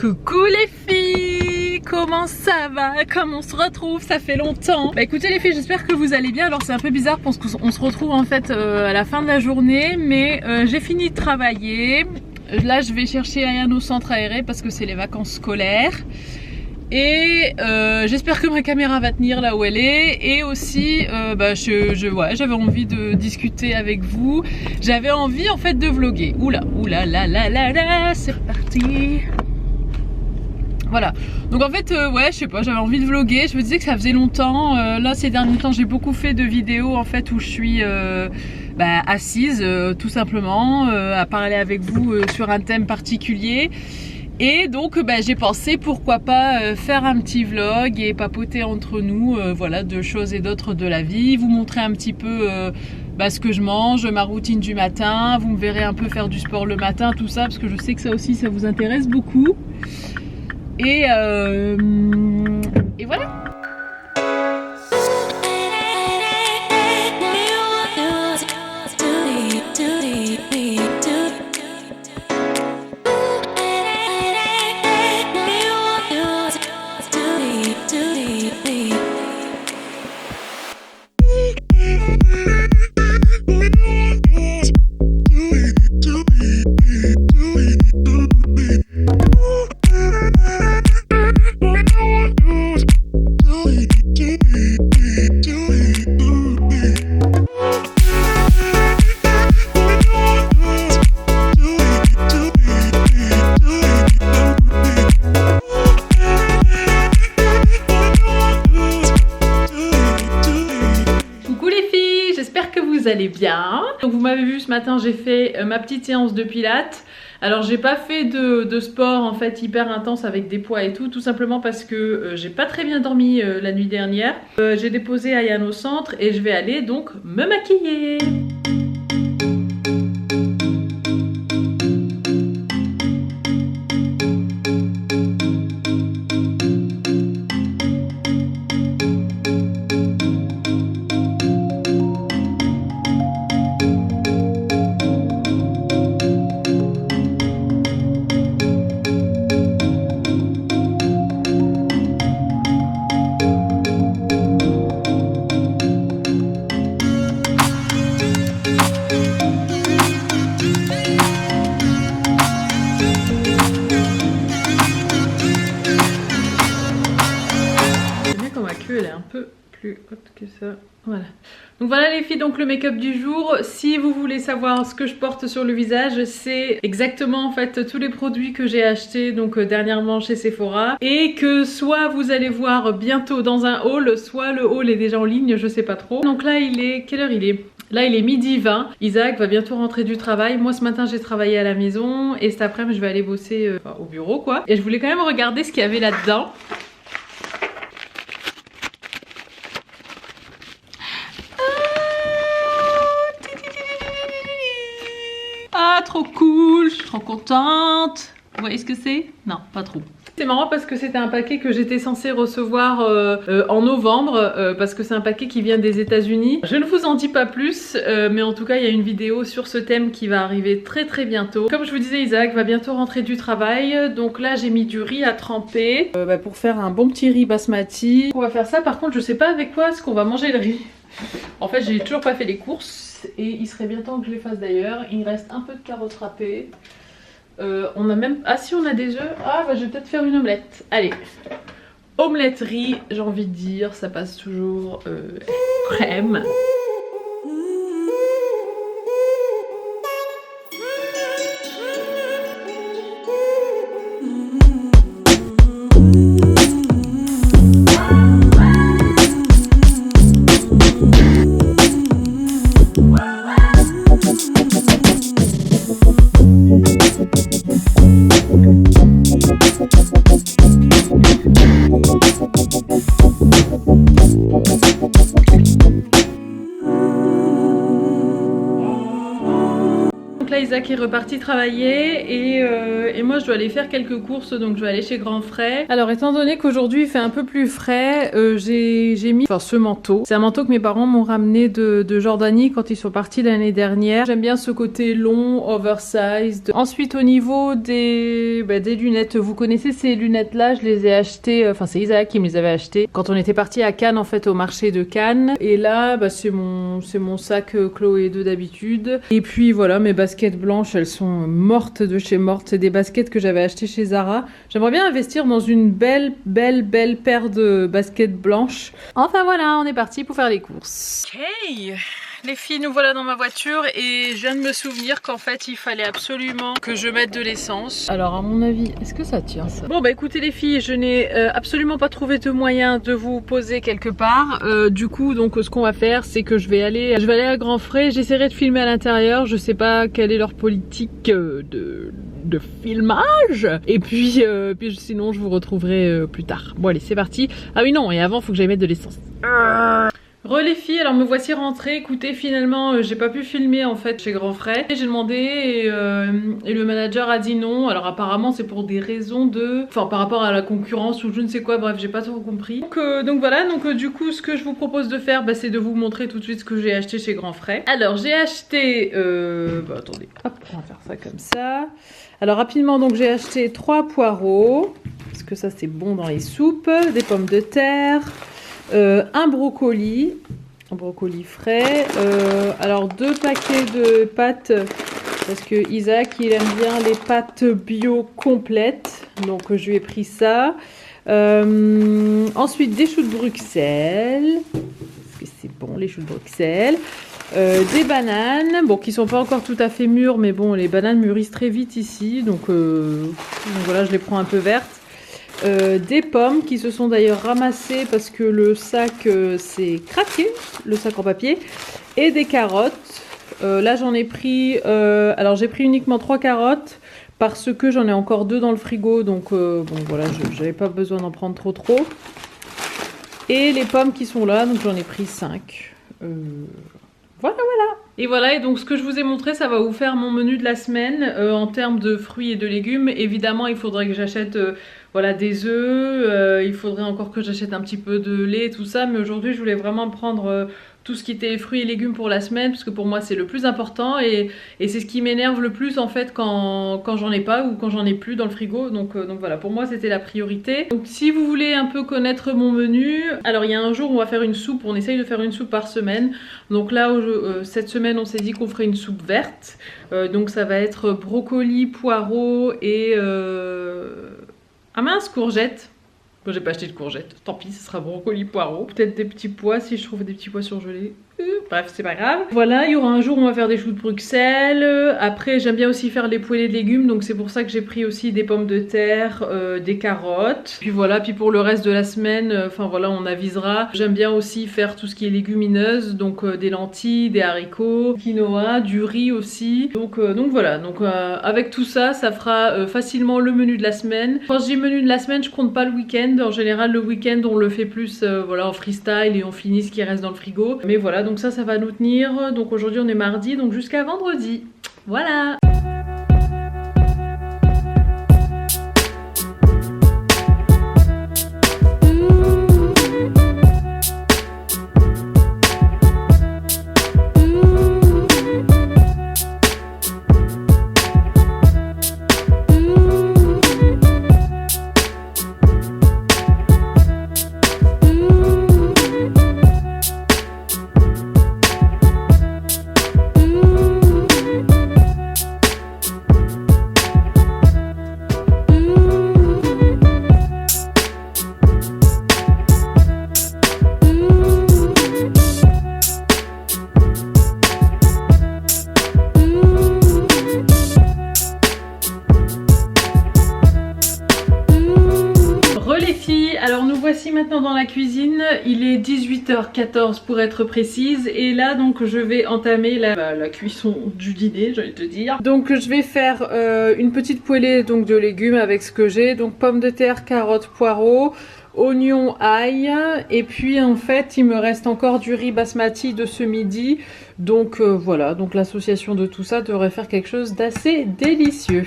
Coucou les filles, comment ça va? Comment on se retrouve? Ça fait longtemps. Bah écoutez les filles, j'espère que vous allez bien. Alors c'est un peu bizarre parce qu'on se retrouve en fait à la fin de la journée, mais j'ai fini de travailler. Là je vais chercher Ayane au centre aéré parce que c'est les vacances scolaires. Et j'espère que ma caméra va tenir là où elle est. Et aussi j'avais envie de discuter avec vous. J'avais envie en fait de vlogger. Oula c'est parti. Voilà, donc en fait je sais pas, j'avais envie de vlogger. Je me disais que ça faisait longtemps. Là ces derniers temps j'ai beaucoup fait de vidéos en fait où je suis assise tout simplement à parler avec vous sur un thème particulier. Et donc j'ai pensé pourquoi pas faire un petit vlog et papoter entre nous voilà, de choses et d'autres de la vie, vous montrer un petit peu ce que je mange, ma routine du matin, vous me verrez un peu faire du sport le matin, tout ça, parce que je sais que ça aussi ça vous intéresse beaucoup. Et voilà. Vous allez bien. Donc vous m'avez vu ce matin, j'ai fait ma petite séance de pilates. Alors j'ai pas fait de sport en fait hyper intense avec des poids et tout simplement parce que j'ai pas très bien dormi la nuit dernière. J'ai déposé Ayane au centre et je vais aller donc me maquiller. Elle est un peu plus haute que ça. Voilà. Donc voilà les filles, donc le make-up du jour. Si vous voulez savoir ce que je porte sur le visage, c'est exactement en fait tous les produits que j'ai achetés donc dernièrement chez Sephora et que soit vous allez voir bientôt dans un haul, soit le haul est déjà en ligne, je sais pas trop. Donc là il est, quelle heure il est? Là il est 12h20, Isaac va bientôt rentrer du travail. Moi ce matin j'ai travaillé à la maison et cet après-midi je vais aller bosser au bureau quoi. Et je voulais quand même regarder ce qu'il y avait là-dedans. Ah trop cool, je suis trop contente. Vous voyez ce que c'est? Non, pas trop. C'est marrant parce que c'était un paquet que j'étais censée recevoir en novembre parce que c'est un paquet qui vient des États-Unis. Je ne vous en dis pas plus, mais en tout cas il y a une vidéo sur ce thème qui va arriver très bientôt. Comme je vous disais, Isaac va bientôt rentrer du travail, donc là j'ai mis du riz à tremper pour faire un bon petit riz basmati. On va faire ça, par contre je sais pas avec quoi est-ce qu'on va manger le riz. En fait j'ai toujours pas fait les courses et il serait bien temps que je les fasse d'ailleurs. Il me reste un peu de carottes râpées. On a même... Ah si on a des œufs. Ah bah je vais peut-être faire une omelette. Allez. Omelette riz, j'ai envie de dire, ça passe toujours crème. Lucas qui est reparti travailler et moi je dois aller faire quelques courses, donc je vais aller chez Grand Frais. Alors étant donné qu'aujourd'hui il fait un peu plus frais, j'ai mis ce manteau. C'est un manteau que mes parents m'ont ramené de Jordanie quand ils sont partis l'année dernière. J'aime bien ce côté long, oversized. Ensuite au niveau des lunettes, vous connaissez ces lunettes là, je les ai achetées, enfin c'est Isaac qui me les avait achetées quand on était parti à Cannes en fait, au marché de Cannes. Et là c'est mon sac Chloé 2 d'habitude. Et puis voilà, mes baskets blanches, elles sont mortes de chez mortes. C'est des baskets que j'avais achetées chez Zara. J'aimerais bien investir dans une belle paire de baskets blanches. Enfin voilà, on est parti pour faire les courses. Ok, les filles, nous voilà dans ma voiture et je viens de me souvenir qu'en fait il fallait absolument que je mette de l'essence. Alors à mon avis, est-ce que ça tient ça? Bon bah écoutez les filles, je n'ai absolument pas trouvé de moyen de vous poser quelque part. Du coup donc ce qu'on va faire, c'est que je vais aller à Grand Frais. J'essaierai de filmer à l'intérieur. Je sais pas quelle est leur politique de filmage. Et puis sinon je vous retrouverai plus tard. Bon allez, c'est parti. Ah oui non, et avant faut que j'aille mettre de l'essence. Les filles, alors me voici rentrée. Écoutez, finalement j'ai pas pu filmer en fait chez Grand Frais. J'ai demandé et le manager a dit non. Alors apparemment c'est pour des raisons par rapport à la concurrence ou je ne sais quoi, bref j'ai pas trop compris. Donc voilà, du coup ce que je vous propose de faire c'est de vous montrer tout de suite ce que j'ai acheté chez Grand Frais. Alors j'ai acheté, attendez, hop, on va faire ça comme ça. Alors rapidement, donc j'ai acheté 3 poireaux, parce que ça c'est bon dans les soupes, des pommes de terre, un brocoli frais, alors 2 paquets de pâtes, parce que Isaac il aime bien les pâtes bio complètes, donc je lui ai pris ça. Ensuite des choux de Bruxelles, parce que c'est bon les choux de Bruxelles. Des bananes, bon qui sont pas encore tout à fait mûres, mais bon les bananes mûrissent très vite ici, donc voilà, je les prends un peu vertes. Des pommes qui se sont d'ailleurs ramassées parce que le sac s'est craqué, le sac en papier, et des carottes. Là j'en ai pris, alors j'ai pris uniquement 3 carottes parce que j'en ai encore 2 dans le frigo, donc bon voilà, j'avais pas besoin d'en prendre trop. Et les pommes qui sont là, donc j'en ai pris 5. Voilà. Et voilà, et donc ce que je vous ai montré, ça va vous faire mon menu de la semaine en termes de fruits et de légumes. Évidemment, il faudrait que j'achète des œufs, il faudrait encore que j'achète un petit peu de lait et tout ça. Mais aujourd'hui, je voulais vraiment prendre tout ce qui était fruits et légumes pour la semaine, parce que pour moi, c'est le plus important. Et c'est ce qui m'énerve le plus en fait quand j'en ai pas ou quand j'en ai plus dans le frigo. Donc voilà, pour moi, c'était la priorité. Donc si vous voulez un peu connaître mon menu, alors il y a un jour où on va faire une soupe, on essaye de faire une soupe par semaine. Donc là, cette semaine, on s'est dit qu'on ferait une soupe verte. Donc ça va être brocoli, poireaux et... ah mince, courgettes. Bon, j'ai pas acheté de courgettes, tant pis, ce sera brocoli, poireaux. Peut-être des petits pois si je trouve des petits pois surgelés. Bref, c'est pas grave. Voilà, il y aura un jour où on va faire des choux de Bruxelles. Après, j'aime bien aussi faire les poêlés de légumes, donc c'est pour ça que j'ai pris aussi des pommes de terre, des carottes. Puis voilà, puis pour le reste de la semaine, enfin voilà, on avisera. J'aime bien aussi faire tout ce qui est légumineuse, donc des lentilles, des haricots, quinoa, du riz aussi. Donc voilà, avec tout ça, ça fera facilement le menu de la semaine. Quand je dis menu de la semaine, je compte pas le week-end. En général, le week-end, on le fait plus en freestyle et on finit ce qui reste dans le frigo. Mais voilà, donc ça va nous tenir. Donc aujourd'hui on est mardi, donc jusqu'à vendredi. Voilà. Alors nous voici maintenant dans la cuisine, il est 18h14 pour être précise et là donc je vais entamer la cuisson du dîner, j'allais te dire. Donc je vais faire une petite poêlée donc de légumes avec ce que j'ai, donc pommes de terre, carottes, poireaux. oignon, ail, et puis en fait il me reste encore du riz basmati de ce midi, donc voilà, donc l'association de tout ça devrait faire quelque chose d'assez délicieux.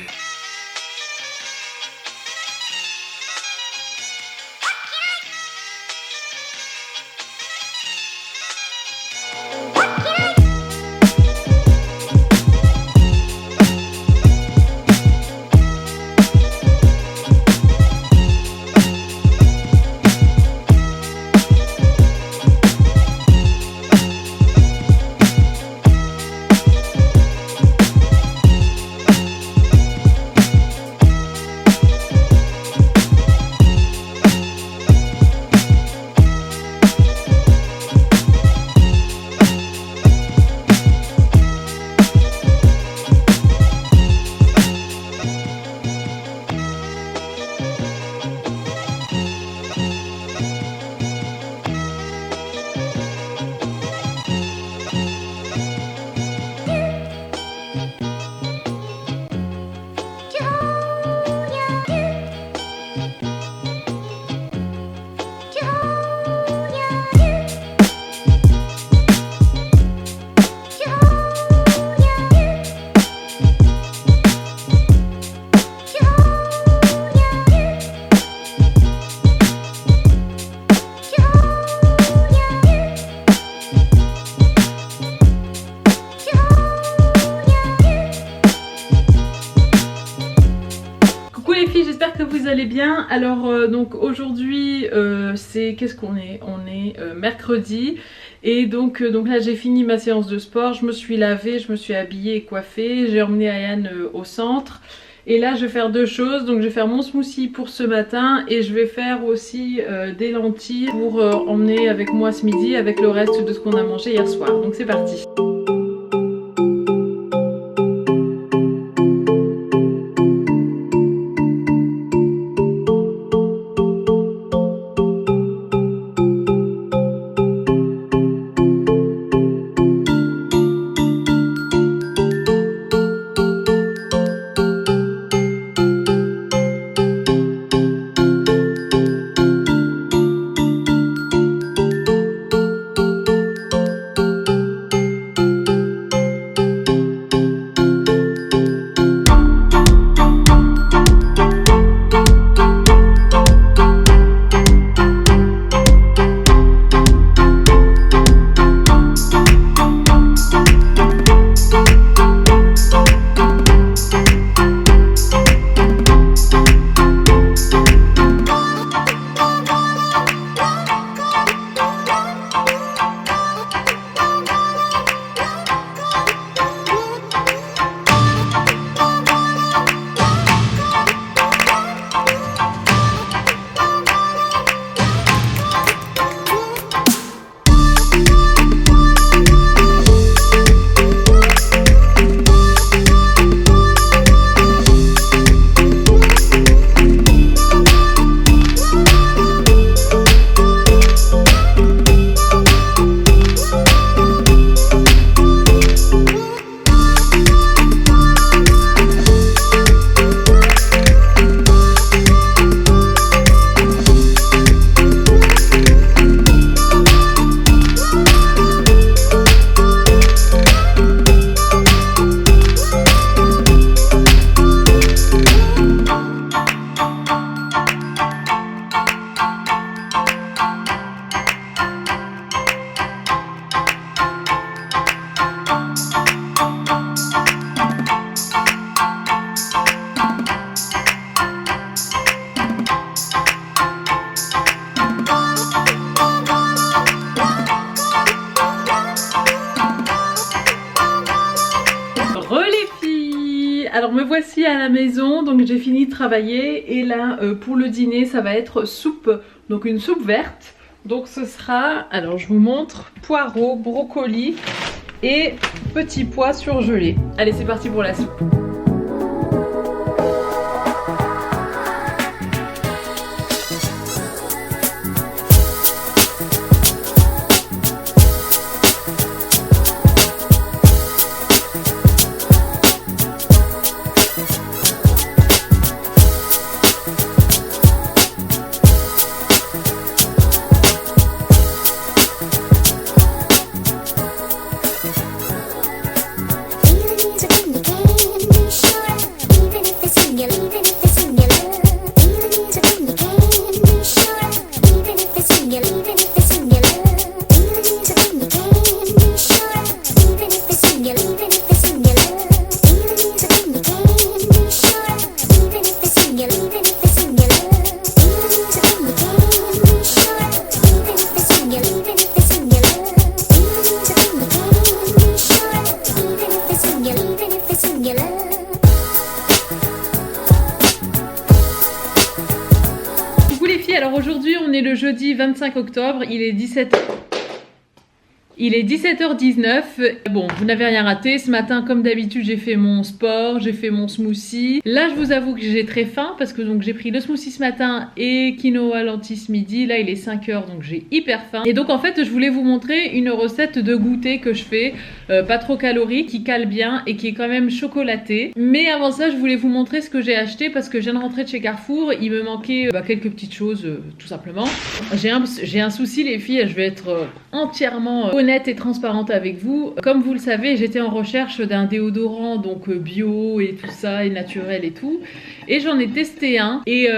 J'espère que vous allez bien. Alors donc aujourd'hui c'est qu'est-ce qu'on est? On est mercredi et donc là j'ai fini ma séance de sport, je me suis lavée, je me suis habillée et coiffée, j'ai emmené Ayane au centre et là je vais faire deux choses. Donc je vais faire mon smoothie pour ce matin et je vais faire aussi des lentilles pour emmener avec moi ce midi avec le reste de ce qu'on a mangé hier soir. Donc c'est parti. Alors me voici à la maison, donc j'ai fini de travailler et là pour le dîner ça va être soupe, donc une soupe verte. Donc ce sera, alors je vous montre, poireaux, brocolis et petits pois surgelés. Allez c'est parti pour la soupe. filles, alors aujourd'hui on est le jeudi 25 octobre, il est 17h. Il est 17h19, bon vous n'avez rien raté, ce matin comme d'habitude j'ai fait mon sport, j'ai fait mon smoothie. Là je vous avoue que j'ai très faim parce que donc j'ai pris le smoothie ce matin et quinoa lentilles ce midi, là il est 5h donc j'ai hyper faim. Et donc en fait je voulais vous montrer une recette de goûter que je fais, pas trop calorique, qui cale bien et qui est quand même chocolatée. Mais avant ça je voulais vous montrer ce que j'ai acheté parce que je viens de rentrer de chez Carrefour, il me manquait quelques petites choses tout simplement. J'ai un souci les filles, je vais être entièrement honnête et transparente avec vous. Comme vous le savez, j'étais en recherche d'un déodorant donc bio et tout ça et naturel et tout. Et j'en ai testé un et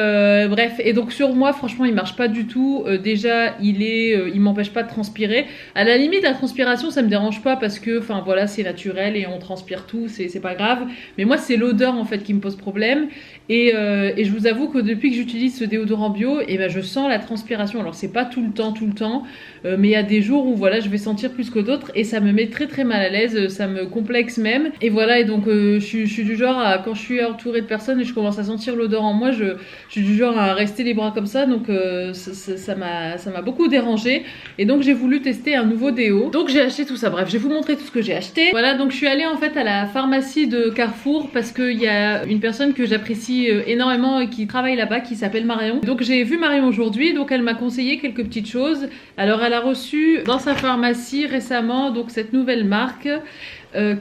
bref, et donc sur moi franchement il marche pas du tout. Déjà il m'empêche pas de transpirer. À la limite la transpiration ça me dérange pas parce que enfin voilà c'est naturel et on transpire tout, c'est pas grave. Mais moi c'est l'odeur en fait qui me pose problème. Et je vous avoue que depuis que j'utilise ce déodorant bio, et ben je sens la transpiration. Alors c'est pas tout le temps, mais il y a des jours où voilà je vais sentir plus que d'autres et ça me met très très mal à l'aise, ça me complexe même. Et voilà, et donc je suis du genre à, quand je suis entourée de personnes et je commence à sentir l'odeur en moi, je suis du genre à rester les bras comme ça, donc ça m'a beaucoup dérangé. Et donc j'ai voulu tester un nouveau déo. Donc j'ai acheté tout ça, bref, je vais vous montrer tout ce que j'ai acheté. Voilà, donc je suis allée en fait à la pharmacie de Carrefour parce qu'il y a une personne que j'apprécie énormément et qui travaille là-bas qui s'appelle Marion. Donc j'ai vu Marion aujourd'hui, donc elle m'a conseillé quelques petites choses. Alors elle a reçu dans sa pharmacie récemment donc cette nouvelle marque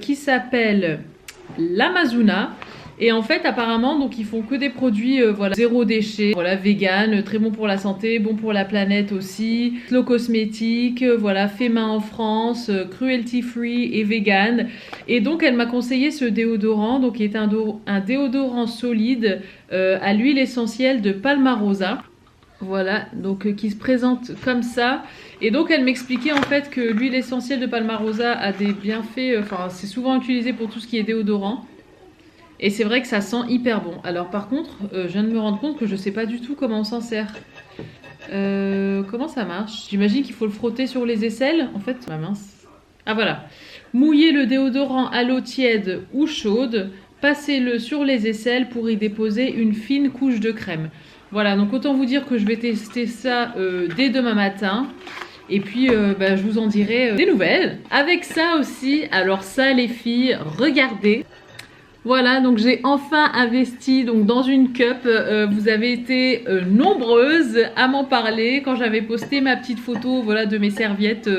qui s'appelle l'Amazuna. Et en fait apparemment donc ils font que des produits voilà zéro déchet, voilà vegan, très bon pour la santé, bon pour la planète aussi, slow cosmétique, voilà fait main en France, cruelty free et vegan. Et donc elle m'a conseillé ce déodorant donc qui est un déodorant solide à l'huile essentielle de Palmarosa. Voilà, donc qui se présente comme ça. Et donc elle m'expliquait en fait que l'huile essentielle de Palmarosa a des bienfaits, enfin c'est souvent utilisé pour tout ce qui est déodorant. Et c'est vrai que ça sent hyper bon. Alors par contre, je viens de me rendre compte que je sais pas du tout comment on s'en sert. Comment ça marche? J'imagine qu'il faut le frotter sur les aisselles. En fait, ma mince. Ah voilà. Mouillez le déodorant à l'eau tiède ou chaude. Passez-le sur les aisselles pour y déposer une fine couche de crème. Voilà, donc autant vous dire que je vais tester ça dès demain matin. Et puis je vous en dirai des nouvelles. Avec ça aussi, alors ça les filles, regardez. Voilà, donc j'ai enfin investi donc dans une cup. Vous avez été nombreuses à m'en parler quand j'avais posté ma petite photo voilà, de mes serviettes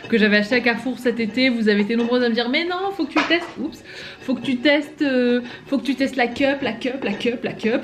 que j'avais achetées à Carrefour cet été. Vous avez été nombreuses à me dire mais non, faut que tu testes. Oups, faut que tu testes la cup.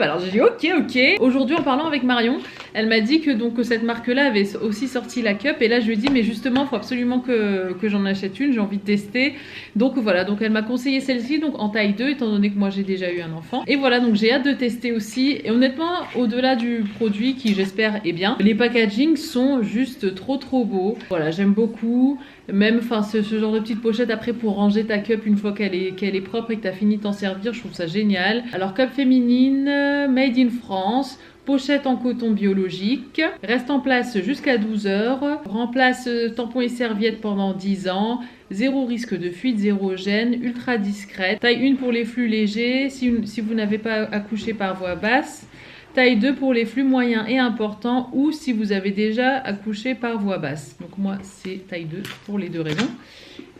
Alors j'ai dit ok. Aujourd'hui en parlant avec Marion, elle m'a dit que donc cette marque-là avait aussi sorti la cup et là je lui ai dit mais justement faut absolument que j'en achète une. J'ai envie de tester. Donc voilà, donc elle m'a conseillé celle-ci donc en taille 2 étant donné que moi j'ai déjà eu un enfant. Et voilà, donc j'ai hâte de tester aussi. Et honnêtement, au-delà du produit qui j'espère est bien, les packagings sont juste trop beaux. Voilà, j'aime beaucoup. Même enfin ce genre de petite pochette après pour ranger ta cup une fois qu'elle est propre et que tu as fini de t'en servir, je trouve ça génial. Alors cup féminine, made in France. Pochette en coton biologique, reste en place jusqu'à 12 heures, remplace tampons et serviettes pendant 10 ans, zéro risque de fuite, zéro gêne, ultra discrète, taille 1 pour les flux légers si vous n'avez pas accouché par voie basse, taille 2 pour les flux moyens et importants ou si vous avez déjà accouché par voie basse. Donc moi c'est taille 2 pour les deux raisons.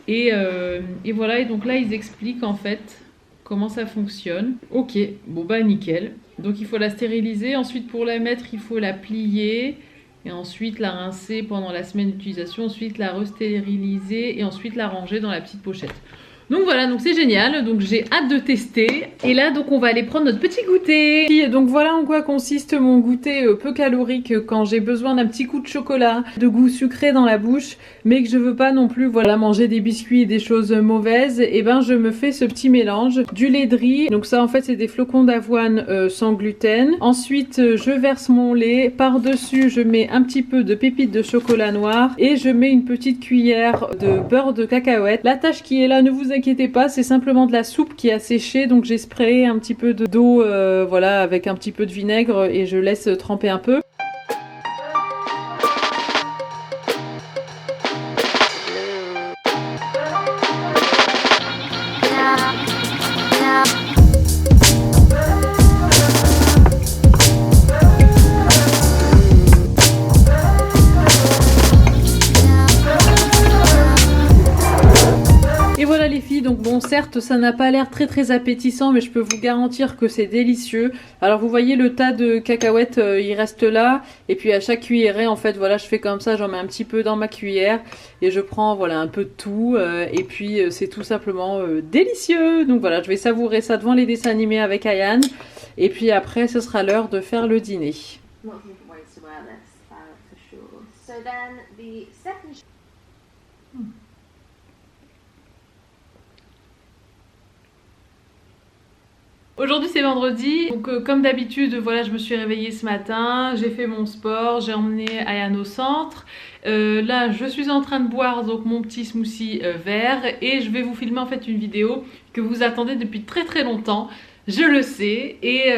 Et voilà, et donc là ils expliquent en fait comment ça fonctionne. Ok, bon bah nickel. Donc il faut la stériliser, ensuite pour la mettre il faut la plier et ensuite la rincer pendant la semaine d'utilisation, ensuite la restériliser et ensuite la ranger dans la petite pochette. Donc voilà, donc c'est génial, donc j'ai hâte de tester. Et là donc on va aller prendre notre petit goûter. Donc voilà en quoi consiste mon goûter peu calorique quand j'ai besoin d'un petit coup de chocolat, de goût sucré dans la bouche, mais que je veux pas non plus voilà manger des biscuits et des choses mauvaises. Et ben je me fais ce petit mélange du lait de riz. Donc ça en fait c'est des flocons d'avoine sans gluten. Ensuite je verse mon lait, par-dessus je mets un petit peu de pépites de chocolat noir et je mets une petite cuillère de beurre de cacahuète. La tâche qui est là, ne vous inquiétez pas, c'est simplement de la soupe qui a séché, donc j'ai sprayé un petit peu d'eau voilà, avec un petit peu de vinaigre et je laisse tremper un peu. certes ça n'a pas l'air très appétissant, mais je peux vous garantir que c'est délicieux. Alors vous voyez le tas de cacahuètes, il reste là, et puis à chaque cuillerée en fait voilà je fais comme ça, j'en mets un petit peu dans ma cuillère et je prends voilà un peu de tout, et puis c'est tout simplement délicieux. Donc voilà, je vais savourer ça devant les dessins animés avec Ayane, et puis après ce sera l'heure de faire le dîner. Aujourd'hui c'est vendredi, donc comme d'habitude voilà je me suis réveillée ce matin, j'ai fait mon sport, j'ai emmené Ayane au centre. Là je suis en train de boire donc mon petit smoothie vert, et je vais vous filmer en fait une vidéo que vous attendez depuis très longtemps. Je le sais, et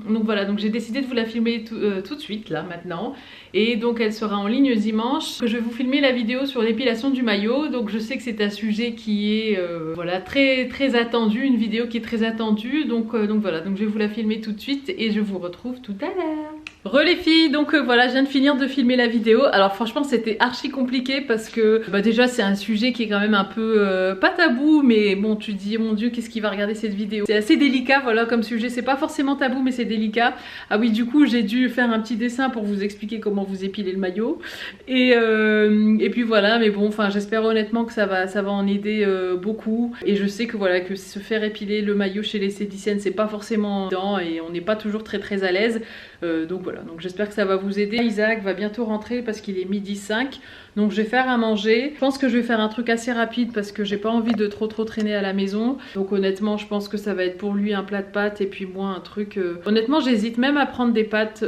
donc voilà, donc j'ai décidé de vous la filmer tout de suite là maintenant, et donc elle sera en ligne dimanche. Je vais vous filmer la vidéo sur l'épilation du maillot. Donc je sais que c'est un sujet qui est voilà très attendu, une vidéo qui est très attendue, donc voilà, donc je vais vous la filmer tout de suite et je vous retrouve tout à l'heure. Les filles, donc voilà, je viens de finir de filmer la vidéo. Alors franchement c'était archi compliqué parce que déjà c'est un sujet qui est quand même un peu pas tabou, mais bon tu te dis mon dieu qu'est-ce qui va regarder cette vidéo. C'est assez délicat voilà comme sujet, c'est pas forcément tabou mais c'est délicat. Ah oui, du coup j'ai dû faire un petit dessin pour vous expliquer comment vous épilez le maillot, et puis voilà, mais bon enfin j'espère honnêtement que ça va en aider beaucoup. Et je sais que voilà que se faire épiler le maillot chez l'esthéticienne c'est pas forcément évident et on n'est pas toujours très à l'aise, donc voilà, donc j'espère que ça va vous aider. Isaac va bientôt rentrer parce qu'il est 12h05, donc je vais faire à manger. Je pense que je vais faire un truc assez rapide parce que j'ai pas envie de trop traîner à la maison, donc honnêtement je pense que ça va être pour lui un plat de pâtes et puis moi un truc honnêtement j'hésite même à prendre des pâtes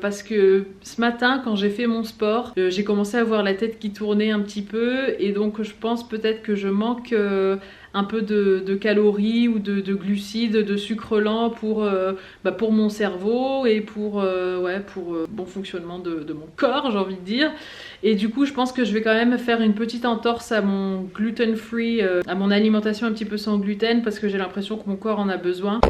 parce que ce matin quand j'ai fait mon sport j'ai commencé à avoir la tête qui tournait un petit peu, et donc je pense peut-être que je manque un peu de calories ou de glucides, de sucre lent pour mon cerveau et pour bon fonctionnement de mon corps, j'ai envie de dire. Et du coup je pense que je vais quand même faire une petite entorse à mon gluten free, à mon alimentation un petit peu sans gluten, parce que j'ai l'impression que mon corps en a besoin.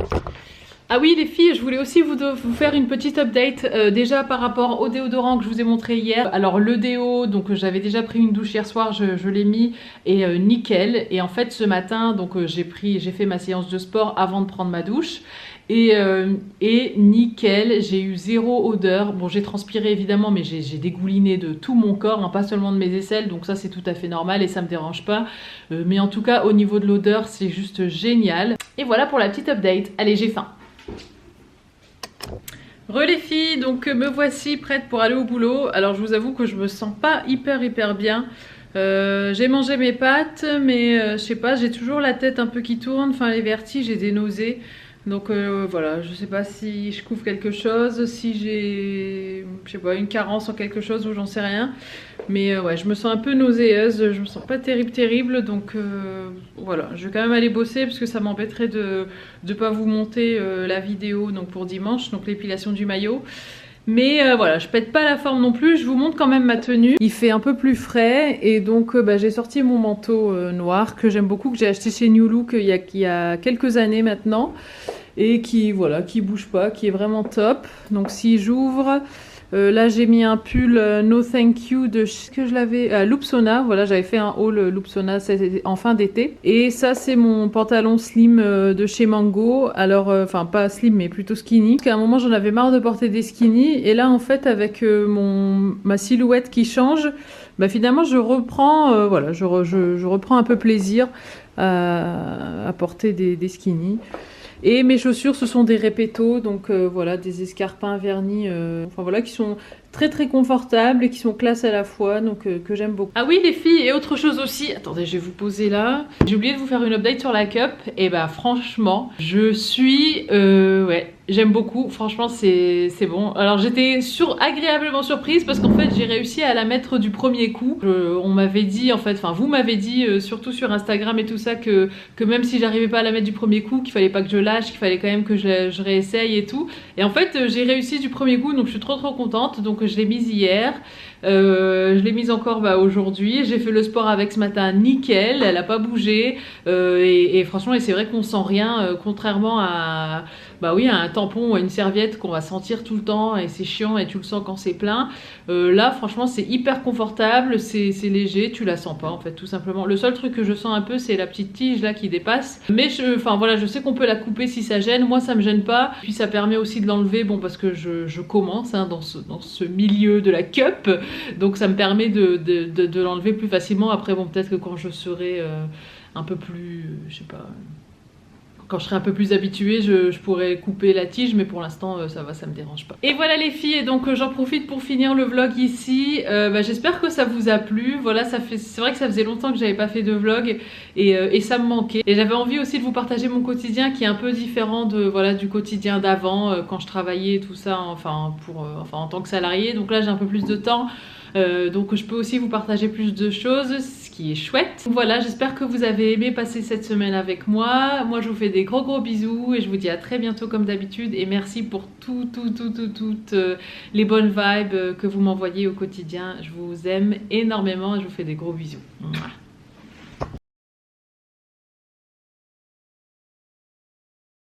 Ah oui les filles, je voulais aussi vous faire une petite update déjà par rapport au déodorant que je vous ai montré hier. Alors le déo, donc j'avais déjà pris une douche hier soir, je l'ai mis, et nickel. Et en fait ce matin donc j'ai fait ma séance de sport avant de prendre ma douche, et nickel, j'ai eu zéro odeur. Bon j'ai transpiré évidemment, mais j'ai dégouliné de tout mon corps, hein, pas seulement de mes aisselles, donc ça c'est tout à fait normal et ça me dérange pas, mais en tout cas au niveau de l'odeur c'est juste génial. Et voilà pour la petite update. Allez, j'ai faim. Les filles, donc me voici prête pour aller au boulot. Alors je vous avoue que je me sens pas hyper bien. J'ai mangé mes pâtes, mais je sais pas, j'ai toujours la tête un peu qui tourne, enfin les vertiges, j'ai des nausées. Donc voilà, je sais pas si je couvre quelque chose, si j'ai, je sais pas, une carence en quelque chose ou j'en sais rien. Mais ouais, je me sens un peu nauséeuse, je me sens pas terrible, donc voilà, je vais quand même aller bosser parce que ça m'embêterait de pas vous monter la vidéo donc pour dimanche, donc l'épilation du maillot. Mais voilà, je pète pas la forme non plus, je vous montre quand même ma tenue. Il fait un peu plus frais et donc j'ai sorti mon manteau noir que j'aime beaucoup, que j'ai acheté chez New Look il y a quelques années maintenant, et qui voilà, qui bouge pas, qui est vraiment top. Donc si j'ouvre, là j'ai mis un pull No Thank You de que je l'avais Loopsona. Voilà, j'avais fait un haul Loopsona en fin d'été, et ça c'est mon pantalon slim de chez Mango. Alors enfin pas slim mais plutôt skinny, parce qu'à un moment j'en avais marre de porter des skinny, et là en fait avec ma silhouette qui change, finalement je reprends voilà, je reprends un peu plaisir à porter des skinny. Et mes chaussures, ce sont des Repetto, donc voilà, des escarpins vernis, enfin voilà, qui sont très confortables et qui sont classe à la fois, donc que j'aime beaucoup. Ah oui les filles, et autre chose aussi, attendez, je vais vous poser là. J'ai oublié de vous faire une update sur la cup, et franchement, je suis, ouais, j'aime beaucoup, franchement c'est bon. Alors j'étais agréablement surprise parce qu'en fait j'ai réussi à la mettre du premier coup. On m'avait dit en fait, enfin vous m'avez dit surtout sur Instagram et tout ça que même si j'arrivais pas à la mettre du premier coup, qu'il fallait pas que je lâche, qu'il fallait quand même que je réessaye et tout. Et en fait j'ai réussi du premier coup, donc je suis trop contente. Donc je l'ai mise hier, je l'ai mise encore aujourd'hui. J'ai fait le sport avec ce matin, nickel, elle a pas bougé, et franchement, et c'est vrai qu'on sent rien, contrairement à bah oui, un tampon ou une serviette qu'on va sentir tout le temps et c'est chiant et tu le sens quand c'est plein. Là franchement c'est hyper confortable, c'est léger, tu la sens pas en fait tout simplement. Le seul truc que je sens un peu c'est la petite tige là qui dépasse, mais enfin voilà, je sais qu'on peut la couper si ça gêne, moi ça me gêne pas. Puis ça permet aussi de l'enlever, bon parce que je commence hein, dans ce milieu de la cup, donc ça me permet de l'enlever plus facilement. Après bon peut-être que quand je serai un peu plus, je sais pas, quand je serai un peu plus habituée, je pourrais couper la tige, mais pour l'instant ça va, ça me dérange pas. Et voilà les filles, et donc j'en profite pour finir le vlog ici. J'espère que ça vous a plu. Voilà, c'est vrai que ça faisait longtemps que j'avais pas fait de vlog et ça me manquait. Et j'avais envie aussi de vous partager mon quotidien qui est un peu différent de voilà du quotidien d'avant quand je travaillais tout ça, enfin en tant que salariée. Donc là j'ai un peu plus de temps. Donc je peux aussi vous partager plus de choses, ce qui est chouette. Voilà, j'espère que vous avez aimé passer cette semaine avec moi. Moi je vous fais des gros bisous et je vous dis à très bientôt comme d'habitude. Et merci pour toutes les bonnes vibes que vous m'envoyez au quotidien. Je vous aime énormément et je vous fais des gros bisous. Mouah.